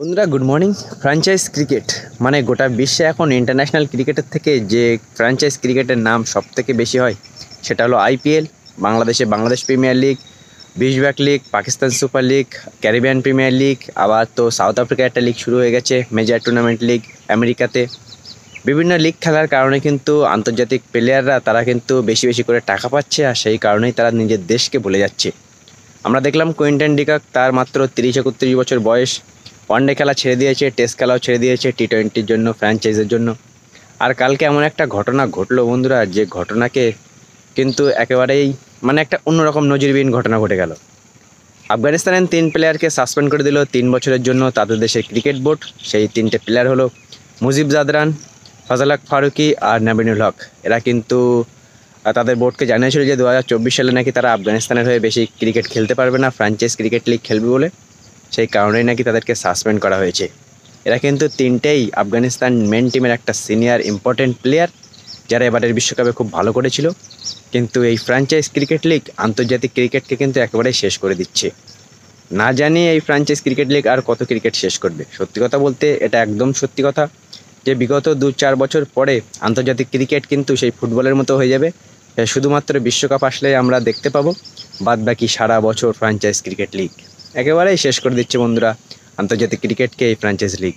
বন্ধুরা good morning. Franchise cricket মানে গোটা বিশ্বে এখন ইন্টারন্যাশনাল ক্রিকেটের থেকে যে ফ্র্যাঞ্চাইজ ক্রিকেটের নাম সবথেকে বেশি হয় সেটা হলো আইপিএল। বাংলাদেশে Bangladesh Premier League, Big Bash League, Pakistan Super League, Caribbean Premier League, আবার তো সাউথ আফ্রিকার একটা লিগ শুরু হয়ে গেছে, মেজর টুর্নামেন্ট লিগ আমেরিকাতে। বিভিন্ন লিগ খেলার কারণে কিন্তু আন্তর্জাতিক প্লেয়াররা তারা কিন্তু বেশি বেশি করে টাকা পাচ্ছে, আর সেই কারণেই তারা নিজের দেশকে ভুলে যাচ্ছে। আমরা দেখলাম কুইন্টন ডিকক, তার মাত্র 30-31 বছর বয়স, ওয়ানডে খেলা ছেড়ে দিয়েছে, টেস্ট খেলাও ছেড়ে দিয়েছে টি-20-র জন্য, ফ্র্যাঞ্চাইজের জন্য। আর কালকে এমন একটা ঘটনা ঘটলো বন্ধুরা, যে ঘটনাকে কিন্তু একেবারেই মানে একটা অন্যরকম নজিরবিহীন ঘটনা ঘটে গেল। আফগানিস্তানের 3 প্লেয়ারকে সাসপেন্ড করে দিল 3 বছরের জন্য তাদের দেশের ক্রিকেট বোর্ড। সেই 3টে প্লেয়ার হলো মুজিব জাদরান, ফজল হক ফারুকি আর নাবিনুল হক। এরা কিন্তু তাদের বোর্ডকে জানিয়েছিল যে 2024 সালে নাকি তারা আফগানিস্তানের হয়ে বেশি ক্রিকেট খেলতে পারবে না, ফ্র্যাঞ্চাইজ ক্রিকেট লিগ খেলবে বলে। সেই কারণেই নাকি তাদেরকে সাসপেন্ড করা হয়েছে। এরা কিন্তু 3টেই আফগানিস্তান মেন টিমের একটা সিনিয়র ইম্পর্টেন্ট প্লেয়ার, যারা এবারের বিশ্বকাপে খুব ভালো করেছিল। কিন্তু এই ফ্র্যাঞ্চাইজ ক্রিকেট লিগ আন্তর্জাতিক ক্রিকেটকে কিন্তু একেবারেই শেষ করে দিচ্ছে। না জানি এই ফ্র্যাঞ্চাইজ ক্রিকেট লিগ আর কত ক্রিকেট শেষ করবে। সত্যি কথা বলতে এটা একদম সত্যি কথা যে বিগত 2-4 বছর পরে আন্তর্জাতিক ক্রিকেট কিন্তু সেই ফুটবলের মতো হয়ে যাবে। শুধুমাত্র বিশ্বকাপ আসলে আমরা দেখতে পাবো, বাদ বাকি সারা বছর ফ্র্যাঞ্চাইজ ক্রিকেট লিগ একেবারেই শেষ করে দিচ্ছে বন্ধুরা আন্তর্জাতিক ক্রিকেটকে এই ফ্র্যাঞ্চাইজ লিগ।